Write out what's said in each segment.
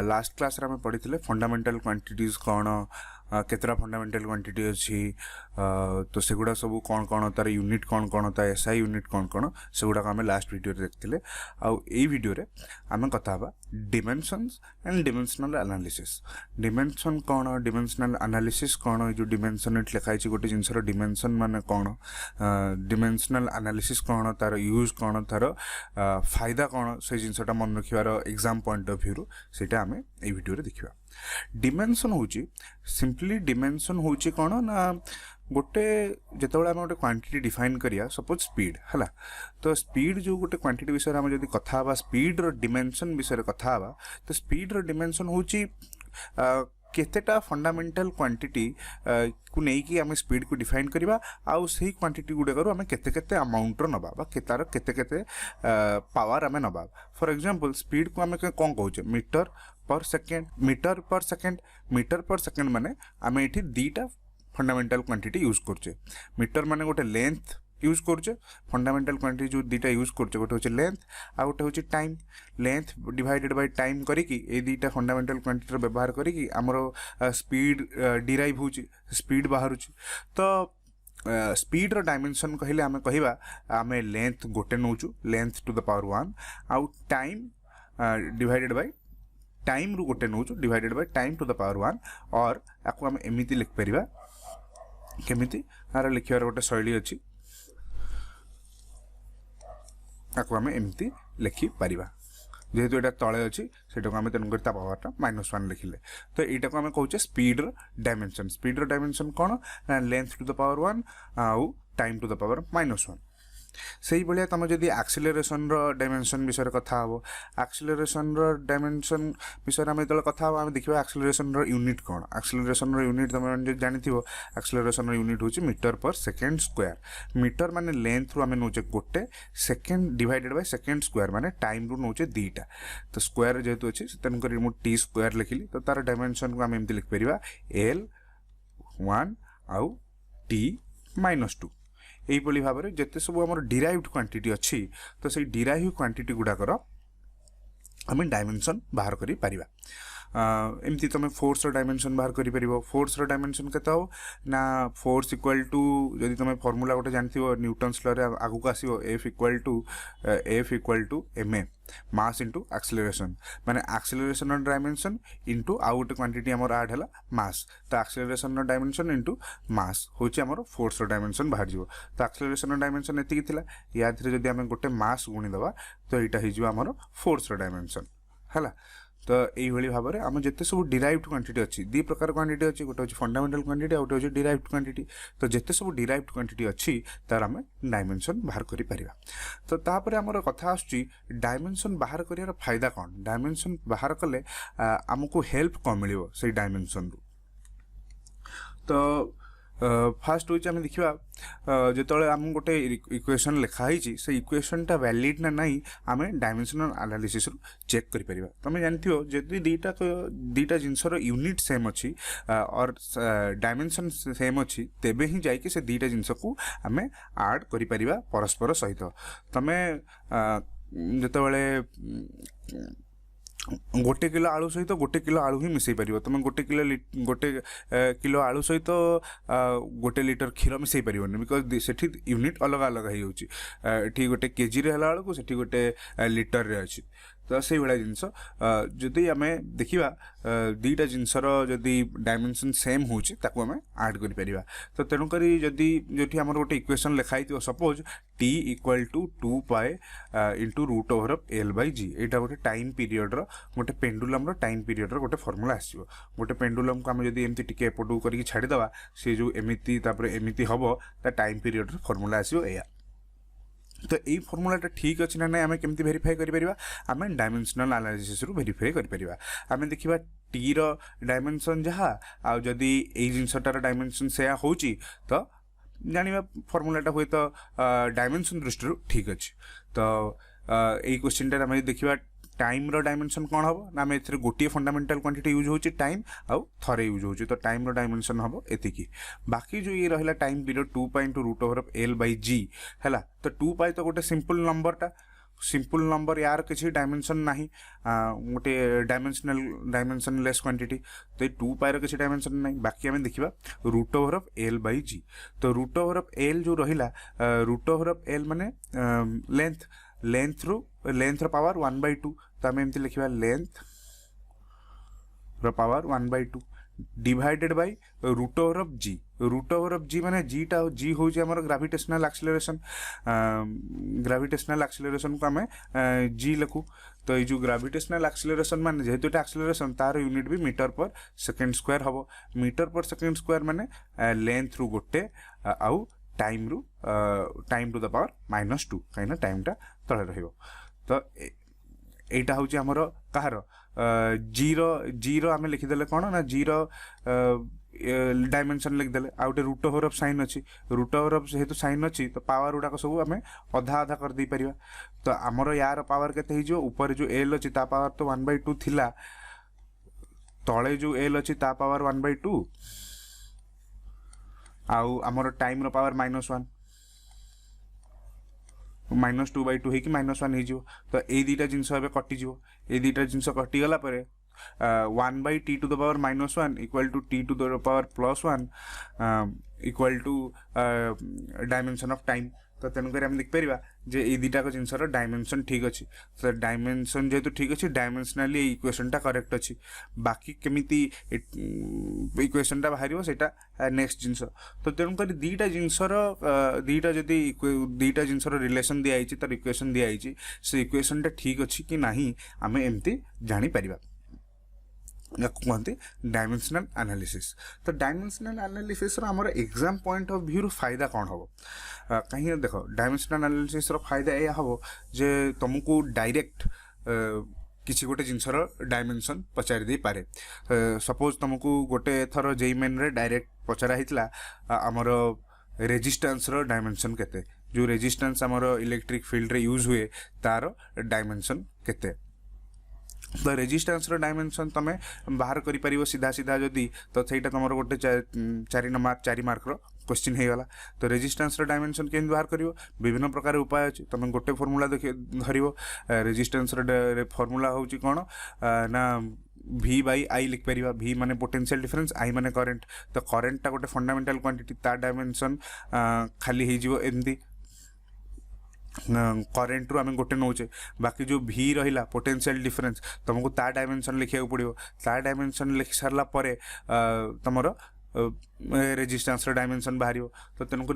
Last class रे आम पढ़ी फंडामेंटल क्वांटिटीज कौन केतरा फंडामेंटल क्वांटिटी अच्छी तो सेगुड़ा सब कौन कौन तार यूनिट कौन कौन ता एसआई यूनिट कौन कौन सेगुड़ा आम लास्ट वीडियो देखते आउ ए वीडियो रे आम कथा डिमेंशन्स एंड डिमेंशनल एनालिसिस डिमेंशन कौन डिमेंशनल एनालिसिस कौन जो डिमेंशन लिखाई गोटे जिनसर डिमेंशन माने कौन डिमेंशनल एनालिसिस कौन तार यूज कौन तार फायदा कौन से जिनसटा मन रखार एग्जाम पॉइंट ऑफ व्यू सेटा आम ए वीडियो रे देखिबा डिमेंशन होची सिंपली डिमेंशन होची कौन ना गोटे जितेबाला आम गोटे क्वांटिटी डिफाइन करिया सपोज स्पीड है तो स्पीड जो गोटे क्वांटिटी विषय आम जब कथा हवा स्पीड रो डिमेंशन विषय कथा हवा तो स्पीड रो डिमेंशन होची केतेटा फंडामेंटल क्वांटिटी को लेकिन आम स्पीड को डिफाइन करवा आउ से क्वांटिटी गुड़ाक आम केते अमाउंट नवा तार केते पावर आम नवा फॉर एग्जांपल स्पीड को आम कौन कहे मीटर पर सेकेंड माने आम ये दीटा फंडामेंटल क्वांटिटी यूज करचे मीटर माने गोटे लेंथ यूज करचे फंडामेंटल क्वांटिटी जो दीटा यूज करचे गोटे होचे लेंथ आ गोटे होचे time length divided by time करिकी ए दीटा फंडामेंटल क्वांटिटी व्यवहार करिकी हमरो स्पीड डिराइव होची स्पीड बाहरुची तो स्पीड रो डायमेंशन कहले आमे कहिबा आमे लेंथ गोटे नोचू लेंथ टू द पावर 1 आउ टाइम डिवाइडेड बाय टाइम रु गोटे नोचू divided by time to the power 1 और आकु आमे एमिति लिख परिबा केमिति आर लिखियार गोटे शैली अछि आकु आमे एमिति लिखि परिबा जेहेतु एटा तळे अछि सेटा को आमे तेन करता पावरटा -1 लिखिले तो एटा को आमे कहूचे स्पीड रो डायमेंशन कोन लेंथ टू द पावर 1 आउ टाइम टू द पावर -1 सही भाया तुम जदि एक्सेलरेशन रो डायमेंशन विषय कथा हो एक्सेलरेशन रो डायमेंशन विषय आम जो कथा आम देखा एक्सेलरेशन रो यूनिट कौन एक्सेलरेशन रो यूनिट तुम जानी एक्सेलरेशन रो यूनिट होची मीटर पर सेकेंड स्क्वायर मीटर माने लेंथ रु आम नौचे गोटे second divided by second square माने टाइम रु नौचे दीटा तो स्क्वायर जेहेतु अच्छे तेणुक टी स्क्वायर लिखिली तो तार डायमेंशन को आम एमती लिखिपर L1 आउ T-2 यही भाव में जिते सब आम डिराइव्ड क्वांटिटी अच्छी तो से डिराइव क्वांटिटी गुड़ाकर आम डायमेंशन बाहर करि परिबा एमती तुम फोर्स डायमेंशन बाहर करि परिबो फोर्स डायमेंशन केते हो ना फोर्स इक्वल टू जदि तुम फॉर्मूला गोटे जानथिबो न्यूटन्स लॉ रे आगु को आसीबो F equal to ma mass into acceleration माने एक्सेलरेशन डायमेंशन इंटू आउ गोटे क्वांटिटी हमर ऐड हला मास तो एक्सेलरेशन डायमेंशन इंटू मास होची हमर फोर्स डायमेंशन बाहर जिवो तो एक्सेलरेशन डायमेंशन एति कि थिला या धीरे जदि हम गोटे मास गुणी दबा तो एटा हि जिवो हमर फोर्स डायमेंशन हला तो यही भाव में आम जिते सब डिराइव्ड क्वांटिटी अच्छी दी प्रकार क्वांटिटी अच्छी गोटे हूँ फंडामेंटल क्वांटिटी गोटे हूँ डिराइव्ड क्वांटिटी तो जिते सब डिराइव्ड क्वांटिटी अच्छी तार आम डायमेंशन बाहर करि परिबा तो तापर आमर कथा आसुची डायमेंशन बाहर करियार फायदा कौन डायमेंशन बाहर कले आमको हेल्प कौन मिलिबो से डायमेंशन रु तो फास्ट होची आम देखिबा जेतले आम गोटे इक्वेशन लिखाई से इक्वेशन टा वैलिड ना नहीं आम डायमेंशनल एनालिसिस चेक करि परिबा तुम जानथियो जदि दीटा जिनसर यूनिट सेम अच्छी और डायमेंशन सेम अच्छी तेबे ही जाइके से दीटा जिनस को आम ऐड करि परिबा परस्पर सहित तमे जेतले गोटे किलो आलू सहित गोटे किलो आलू ही मिसई पार तुम गोटे किलो आलू सहित गोटे लिटर क्षीर मिसई पार बिकज से यूनिट अलग अलग हो गोटे केजी रे हला बेलू से गोटे लिटर रे अच्छी तो से भाया जिनस जदि आम देखा दीटा जिनसर जदि डायमेंशन सेम होची ताकू आम ऐड करि परिबा तो तेणुक जदि जो आम गोटे इक्वेशन लिखाई suppose T equal to 2 pi into root over of L by G यहाँ गोटे टाइम पीरियड गोटे पेंडुलम टाइम पीरियड गोटे फॉर्मूला आसो गोटे पेंडुलम को आम जदि एमती टिके एपटू करके छाड़ीदे सी जो एमती एमती हम टाइम पीरियड फॉर्मूला आसो या तो यही फॉर्मूलाटा ठीक अच्छे ना ना आम केमती वेरीफाई करिपरिबा आम डायमेंशनल एनालिसिस रु वेरीफाई करिपरिबा आम देखिबा टी रो डायमेंशन जहाँ आ जदि एई जिनसटार डायमेंशन सेया होची तो जानिबा फॉर्मूलाटा हुए तो डायमेंशन दृष्टि ठीक अच्छे तो यही क्वेश्चन आम देखिबा टाइम रो डायमेंशन कौन हम ना आम ए गोटे फंडामेंटल क्वांटिटी यूज होची टाइम आउ थरे यूज होची तो टाइम रो डायमेंशन हम एतिकी बाकी जो ये रहा time period 2 pi into root over of L by G है तो 2 पाई तो गोटे सिंपल नंबरटा सिंपल नंबर यार किसी डायमेंशन नहीं गोटे डायमेंशनलेस क्वांटिटी तो 2 पाई किसी डायमेंशन नहीं बाकी आम देखा root over of L by G तो रूट ओवर ऑफ एल जो रहा रूट ओवर ऑफ एल माने लेंथ पावर 1/2 तो आम एमती लिखा length power 1/2 divided by root over of G माने जी हूँ आम ग्राविटेशनल एक्सीलरेशन को आम जी लिखू तो ये जो ग्राविटेशनल एक्सीलरेशन माने जेहेतु ये एक्सीलरेशन तार यूनिट भी मीटर पर सेकेंड स्क्वायर हम मीटर पर सेकेंड स्क्वायर माने लेंथ रु गोटे आउ टाइम टू द पावर -2 कहीं टाइमटा तले रहिबो तो एटा हूँ आमर कहार जीरो आम लिखिदे कौन ना जीरो डायमेंशन लिखिदे आ गए रूट ओवर ऑफ साइन अच्छी रूट ओवर ऑफ जेहेतु साइन अच्छी तो पावर गुड़ाक सब आम अधा अधा कर दे पारिबा तो आमर यार पावर केते हो ऊपर जो एल अच्छी ता पावर तो 1/2 थिला तले जो एल अच्छी ता पावर 1/2 आउ आमर टाइम रो पावर -1 -2/2 होगी -1 हो तो ये दुटा जिनस कटिज ये दुटा जिनस कटिगला 1/t to the power -1 equal to t to the power +1 equal to dimension of time तो तेणुक आम देखिपर जे ये दुटाक जिनसर डायमेंशन ठीक अच्छी तो डायमेंशन जेहेतु ठीक अच्छी डायमेंशनाली इक्वेशनटा करेक्ट अच्छी बाकी केमिति इक्वेशनटा बाहर सेटा नेक्स्ट जिनस तो तेणुक दुटा जिनसर दुटा जिनसर रिलेशन दिखाई तार इक्वेशन दिखाई से इक्वेशनटा ठीक अच्छी कि नहीं आम एमती जापर कहते डायमेंशनल एनालिसिस तो डायमेंशनल एनालिसिस आमर एग्जाम पॉइंट ऑफ व्यू फायदा कौन हम कहीं देख डायमेंशनल एनालिसिस फायदा यह हम जे तुमको डायरेक्ट किसी गोटे जिनसर डायमेंशन पचारि दे पारे सपोज तुमको गोटे थर जेई मेन रे डायरेक्ट पचरा होता आमर रेजिस्टेंस रो डायमेंशन केते जो रेजिस्टेंस आमर इलेक्ट्रिक फील्ड रे यूज हुए तार डायमेंशन केते तो रेजिस्टेंस रो डायमेंशन तमे बाहर करि परिबो सीधा सीधा जदि तो सेटा तमरो गोटे 4 मार्क रो क्वेश्चन हे गला तो रेजिस्टेंस रो डायमेंशन केन बाहर करिवो विभिन्न प्रकार उपाय अछि तमे गोटे फार्मूला धरिवो रेजिस्टेंस रो फार्मूला होउची कोन ना V बाई आई लिख पारिबा V माने पोटेंशियल डिफरेंस I माने करंट तो करंट ता गोटे फंडामेंटल क्वांटिटी ता डायमेंशन खाली हे जिवो एमदी करेन्ट रू आम गोटे नौचे बाकी जो भी रहा पोटेंशियल डिफरेंस तुमको ता डायमेंशन लिखा पड़ो ता डायमेंशन लिखि सारा पर तुमर रेजिस्टेंस डायमेंशन बाहर तो तेणुक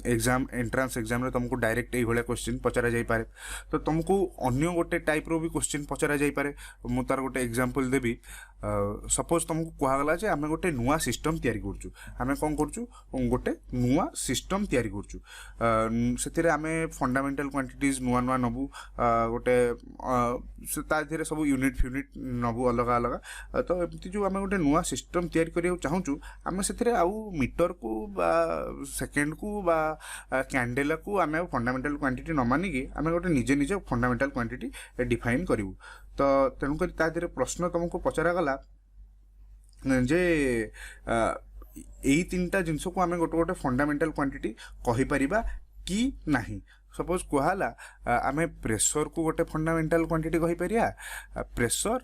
एग्जाम एंट्रांस एग्जाम रे तुमको डायरेक्ट ये क्वेश्चन पचरा जाई पारे तो तुमको अन्य गोटे टाइप रो भी क्वेश्चन पचरा जाई पारे मु तार गोटे एग्जांपल देबी सपोज तुमको कहगला जे आम गोटे नुआ सिस्टम तैयारी करछु आम कौन करछु गोटे नुआ सिस्टम तैयारी करछु से आम फंडामेंटल क्वांटिटीज नुआ नुआ नबू गोटे धीरे सब यूनिट फ्यूनिट नबू अलग अलग तो एमती जो आम गोटे नुआ सिस्टम तैयारी करिया चाहूँ आम से आउ मीटर को बा सेकेंड को बा कैंडेला को आम फंडामेंटल क्वांटिटी न मानिकी आम गोटे निजे निजे फंडामेंटल क्वांटिटी डिफाइन करूँ तो तेणुक तादे प्रश्न तुमको पचरा गला जे यही 3टा जिनस को आम गोटे गोटे फंडामेंटल क्वांटिटी कहीपर कि नहीं सपोज कहला आम प्रेशर को गोटे फंडामेंटल क्वांटिटी कहीपर प्रेशर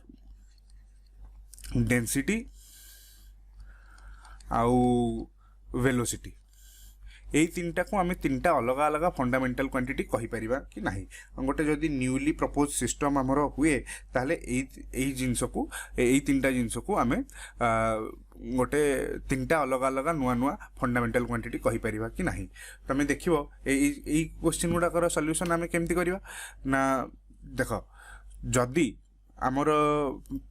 डेंसिटी आउ वेलोसिटी यही 3टा को आम 3टा अलग अलग फंडामेंटल क्वांटिटी कहीपर कि नहीं गोटे जदि न्यूली प्रपोज सिस्टम आमर हुए ताहले यही जिनस को यही 3टा जिनस को आम गोटे 3टा अलग अलग नुआ नुआ फंडामेंटल क्वांटिटी कहीपर कि नहीं तुम देख यही क्वेश्चन गुड़ाकर सॉल्यूशन आम केमती करवा ना देख जदि आमर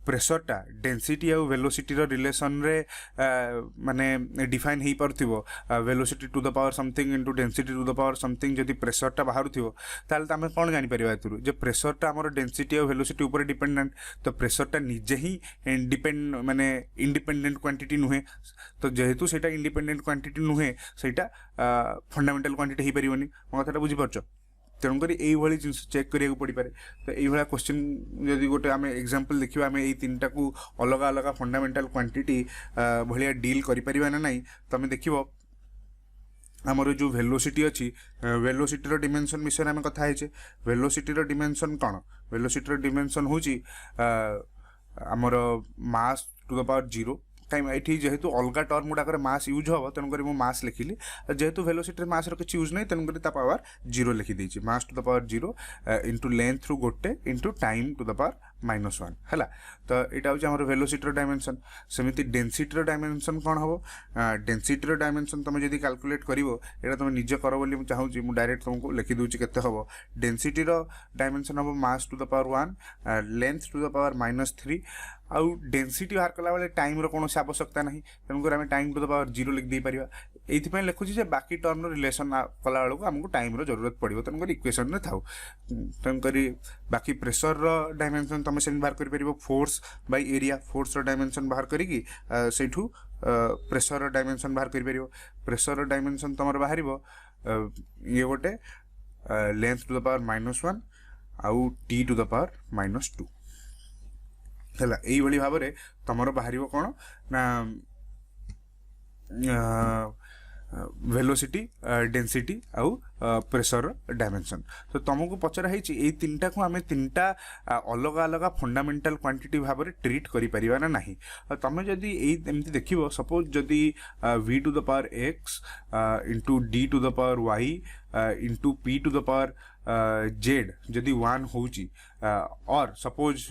प्रेशरटा डेंसिटी आउ वेलोसिटी रिलेशन रे माने डिफाइन हो पार्थिबो velocity to the power something into density to the power something जदि प्रेशरटा बाहर थिबो ताले आम कौन जानि परिबा एतरु जे प्रेशरटा आमर डेंसिटी आउ वेलोसिटी ऊपर डिपेंडेंट तो प्रेशरटा निजे ही डिपेंड माने इंडिपेंडेंट क्वांटिटी नुहे तो जेहेतु सेटा इंडिपेंडेंट क्वांटिटी नुहे सेटा फंडामेंटल क्वांटिटी हो पारिबोनी मो कथाटा बुझी पारछ तेणुक यही जिन चेक करा पड़ पारे तो ये क्वेश्चन जदि गोटे आम एग्जांपल देखा आम यही 3टा को अलग अलग फंडामेंटल क्वांटिटी भाया डील कर ना तुम देख आमर जो वेलोसिटी अच्छी वेलोसिटी डिमेंशन विषय आम कथा है वेलोसिटी डिमेंशन कौन वेलोसिटी डिमेंशन हूँ आमर मास टू द पावर 0 कहीं जेहेतु अलग टर्म गुड़ाक मास यूज हम तेणुक मास लिखिली जेहेतु वेलोसिटी मास किसी यूज नहीं तेणुक पावर 0 लिखिदे mass to the power 0 into length रु गोटे into time to the power -1 है तो यहाँ हूँ आम वेलोसिटी डायमेंशन सेमती डेनसीटी डायमेंशन कौन हम डेनसीटी डायमेंशन तुम जब कैलकुलेट कर तुम निजे कर बोली चाहूँगी मुझे डायरेक्ट तुमको लिखिदे के हम डेनसीटी डायमेंशन हम mass to the power 1 length to the power -3 आउ डेनसीटी बाहर कला बेले टाइम रो कौन आवश्यकता नहीं तेणुक आम टाइम टू द पावर 0 लिखदे पार ये लिखुची बाकी टर्म रिलेसन कला बेलू आमको टाइम जरूरत पड़ो तेणुक इक्वेशन में था तेणुक बाकी प्रेशर डायमेंशन तुम से बाहर कर force by area force dimension बाहर करी सेठू प्रेशर डायमेंशन बाहर कर प्रेशर डायमेंशन तुम बाहर ये गोटे लेंथ टू द पावर -1 आउ टी टू द पावर -2 है यही भाव में तुम बाहर कौन ना वेलोसिटी डेंसिटी आउ प्रेशर डायमेंशन तो तुमको पचरा है तीन टा को आम तीन टा अलग अलग फंडामेंटल क्वांटिटी भाव में ट्रीट करिपरिबा ना नहीं तुम जदि एमती देखिबो सपोज जदि v to the power x into d to the power y into p to the power z जदि 1 होची और suppose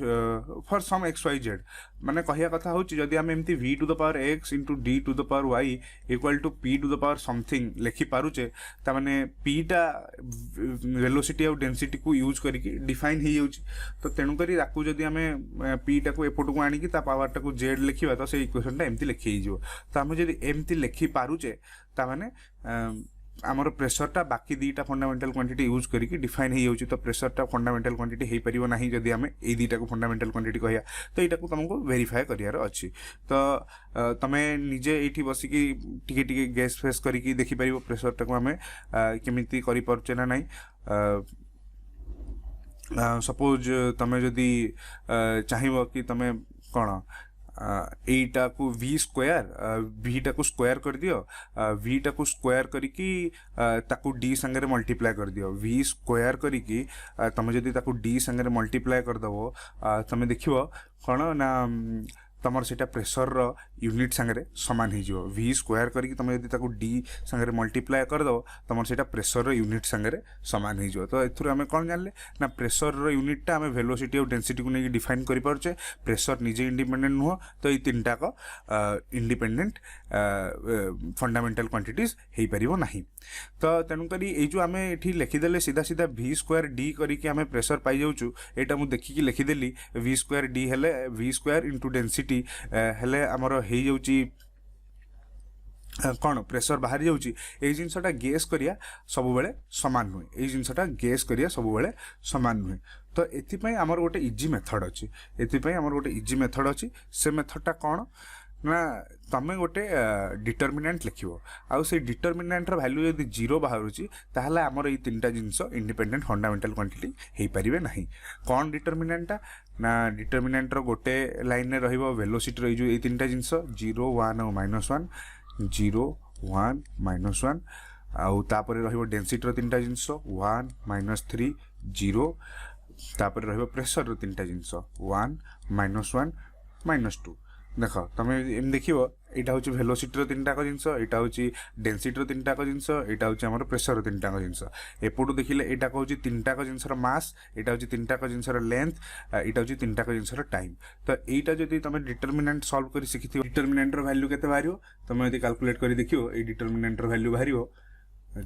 for some x y z माने कहिया कथा होची जदि आम एमती v to the power x into d to the power y equal to p to the power something लिखि पारुचे ता माने p टा वेलोसिटी और डेंसिटी को यूज करके डिफाइन हो जाउची तो तेणु करी ताकू जदि आम p टा को एपट को आनी ता पावर टा को z लिखिबा तो से इक्वेशन टा एमती लिखि हिजो तो आम जदि एमती लिखि पारुचे ता माने आमर प्रेशरटा बाकी दुईटा फंडामेंटल क्वांटिटी यूज करके डिफाइन हो जाउची तो प्रेशरटा फंडामेंटल क्वांटिटी हो पारिबो नाही जदि आमे ए दुईटा को फंडामेंटल क्वांटिटी कहया तो एटा को तुमको वेरीफाई करियार अछि तो तमे निजे एठी बसिकी टिके टिके गैस फेस करके देखि पारिबो प्रेशरटा को आमे केमिति करि परचे ना नाही सपोज तमे जदि चाहिबो कि तमे कोन एटा को v स्क्वायर v टा को स्क्वायर कर दियो v टा को स्क्वायर करिकी ताकू d संगे मल्टीप्लाई कर दियो v स्क्वायर करिकी तमे जदि ताकू d संगे मल्टीप्लाई कर दबो तमे देखिबो कोन ना तमर सेटा प्रेशर रो यूनिट संगे समान हो जिवो v स्क्वायर करके तुम यदि ताकू d संगे मल्टीप्लाई कर दो तमर सेटा प्रेशर रो यूनिट संगे समान हो जिवो तो एथुर आमे कोन जानले ना प्रेशर रो यूनिट टा आमे वेलोसिटी और डेंसिटी को नहीं डिफाइन करि परचे प्रेशर निजे इंडिपेंडेंट नुह तो ये तीनटा को इंडिपेंडेंट फंडामेंटल क्वांटिटीज हे परिबो नाही तो तेनु करी ए जो आमे एठी लिखि देले सीधा सीधा v स्क्वायर d करके आमे प्रेशर पाई जाउचु एटा मु देखि कि लिखि देली v स्क्वायर d हेले v स्क्वायर इनटू डेंसिटी हेले हमर हे जाउची कौन प्रेशर बाहर जाउची ए जिनसटा गेस करिया सब बेले समान नुहे ए जिनसटा गेस करिया सब बेले समान नुहे तो एथिपई हमर गोटे इजी मेथड अछि एथिपई हमर गोटे इजी मेथड अछि से मेथडटा कौन ना तमें गोटे डिटर्मिनेंट लिखिबो आउ से डिटर्मिनेंट रो वैल्यू यदि 0 बाहरुची ताहले हमर ए तीनटा जिंस इंडिपेंडेंट फंडामेंटल क्वांटिटी हे परिबे नाही कौन डिटर्मिनेंटटा ना डिटर्मिनेंट रो गोटे लाइन रे रहिबो वेलोसिटी रो जो ए तीनटा जिंस 0 1 और -1 0 1 -1 आउ तापर रहिबो डेंसिटी रो तीनटा जिंस 1 -3 0 तापर रहिबो प्रेशर रो तीनटा जिंस 1 -1 -2 देख तुम देखो यहाँ हूँ वेलोसिटी रो तीन टाक जिनस यहाँ हूँ डेंसिटी रो तीन टाक जिनस यहाँ हूँ आम प्रेशर रो तीन टाक जिनस एपटू देखिले यहाँ हूँ तीन टाक जिनस मास यहाँ हूँ तीन टाक जिनस लेंथ यहाँ हूँ तीन टाक जिनस टाइम तो यहाँ जब तुम डिटर्मिनेंट सॉल्व कर शिखि डिटर्मिनेंट रो वैल्यू केते बाहरियो तुम यदि कैलकुलेट कर देखियो ये डिटर्मिनेंट रो वैल्यू बाहरियो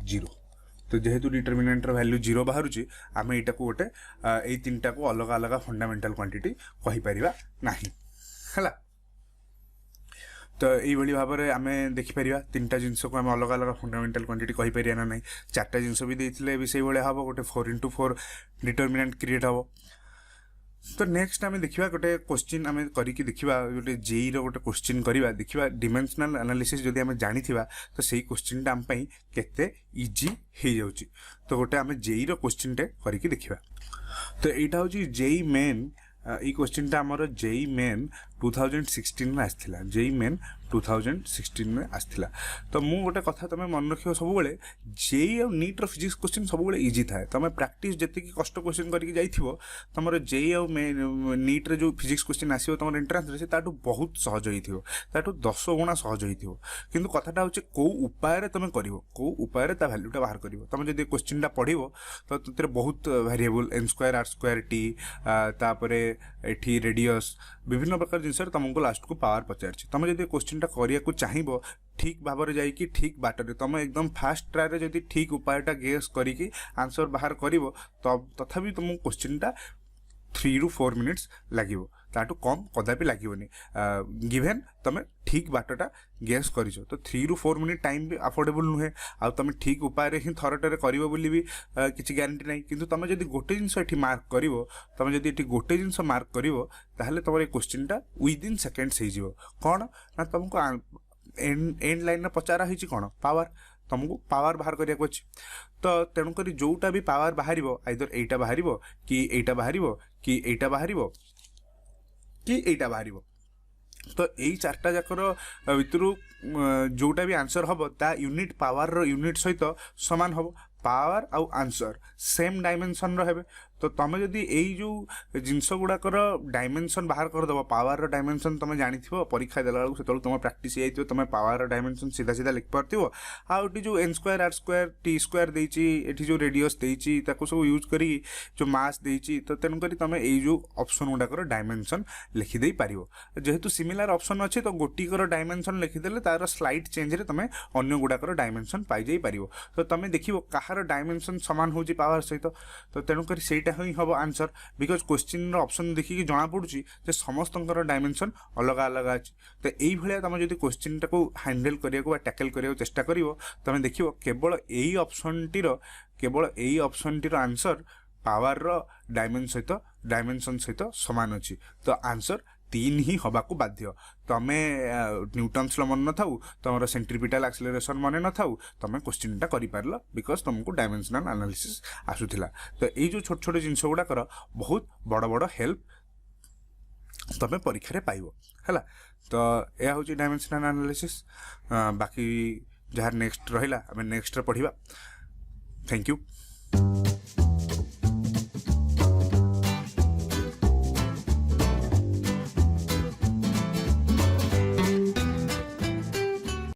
0 तो जेहेतु डिटर्मिनेंट रो वैल्यू 0 बाहरुची आम यहाँ को गोटे ये तीन टाक अलग अलग फंडामेंटल क्वांटिटी कहि परिबा नाही हला तो यही भाव में आम देखिपर तीन टा जिनस को आम अलग अलग फंडामेंटल क्वांटिटी कहीपर ना ना चार्टा जिनस भी देते भी से भाया हम गोटे 4x4 डिटर्मिनेंट क्रिएट हम तो नेक्स्ट आम देखा गोटे क्वेश्चन आम करके देखा गोटे जेई रो गोटे क्वेश्चन करवा देखा डिमेंशनल एनालिसिस जदि आम जानी तो सही क्वेश्चन आम केते इजी हो जाउची तो गोटे आम जेई रो क्वेश्चन टे करके देखा तो यहाँ हूँ जेई मेन ये क्वेश्चन टा आमर जेई मेन 2016 में आसला जेई मेन 2016 में आसला तो मु गोटे कथा तुम मन रख सब बेले जेई और नीट फिजिक्स क्वेश्चन सब बेले इजी थाए तुम प्रैक्टिस जी कष्ट क्वेश्चन करके जाइथिबो तुम जेई और नीट रे जो फिजिक्स क्वेश्चन आसीबो तुम एंट्रांस रे ताटू बहुत सहज होइथिबो ताटू 10 गुणा सहज होइथिबो किंतु कथाटा होचे को उपाय रे तुम करिवो को उपाय रे ता वैल्यूटा बाहर करिवो तुम जदि क्वेश्चनटा पढ़िबो तो ततिर बहुत variable n square r square t तापरे एठी रेडियस विभिन्न प्रकार जिनस तुमको लास्ट को पावर पचारछि तुम जदि क्वेश्चनटा करिया को चाहिबो ठीक भाव में जाइए ठीक बाटर तुम एकदम फास्ट ट्राए रे जदि ठीक उपायटा गेस करिकी आंसर बाहर करिवो तब तथापि तुम क्वेश्चनटा 3 to 4 मिनिट्स लगिवो ताटू कम कदापि लगिवनी गिवेन तुम ठीक बाटटा गेस करिछो तो 3 to 4 मिनिट टाइम भी अफोर्डेबल नुहे आ तुम ठीक उपाय रे ही थरटरे करिवो बोली भी किछि गारंटी नहीं किंतु तुम जदि गोटे जिंस एठी मार्क करिवो तुम जदि एठी गोटे जिंस मार्क करिवो ताहले तुम क्वेश्चनटा विदिन सेकेंड्स हे जिवो कोन ना तुमको एंड लाइन में पचारा होइछि कोन पावर तुमको पावर बाहर करिया को अछि तो तेणुक जोटा भी पावर बाहर आइदर एटा बाहर कि एटा बाहर कि एटा बाहर कि एटा बाहर तो यही चार्टा जाकर भितर जोटा भी आंसर हम ता यूनिट पावर रो यूनिट सहित सामान हम पावर आउ आंसर सेम डायमेंशन रे तो तुम जदि यही जो जिनस गुड़ाकर डायमेंशन बाहर करदेव पावर डायमेंशन तुम जानी परीक्षा देला बेलू से तुम प्राक्ट हो तुम पावर डायमेंशन सीधा सीधा लिख पार्थिव आउटी जो n square r square t square देची एठी जो रेडियस देची ताको सब यूज करी जो मास देची तो तेणुक तुम यही जो ऑप्शन गुड़ाकर डायमेंशन लिखि दे पारिवो जेहेतु सिमिलर ऑप्शन अच्छे तो गोटिकर डायमेंशन लिखिदेले तार स्लाइड चेंज रे तुम अन्य गुड़ाकर डायमेंशन पाई जाई पारिवो तो तुम देखिवो कहार डायमेंशन समान होची पावर सहित तो तेणुक सेटा ही हम आंसर बिकज क्वेश्चन ऑप्शन देखिए जना पड़ुची जे समस्तंकर डायमेंशन अलग अलग अच्छी तो यही भाया तुम जो क्वेश्चन टाको हैंडल करिया टैकल करिया चेष्टा करिवो तुम देखिवो केवल यही ऑप्शन टीर आंसर पावर रो डायमेंशन सहित समान अच्छी तो आंसर 3 ही हवाको बाध्य तमे न्यूटन्स मन न थाउ तुम सेंट्रिपिटल एक्सेलरेशन मन न थाउ तुम क्वेश्चनटा करि पारलो बिकज तुमको डायमेंशनल एनालिसिस आसुथिला तो यही जो छोट छोट जिनस गुड़ाकर बहुत बड़ बड़ हेल्प तुम परीक्षा रे पाइबो हैला तो यह हूँ डायमेंशनल एनालिसिस बाकी जहाँ नेक्स्ट रहिला आमे नेक्स्ट रे पढ़िबा थैंक यू।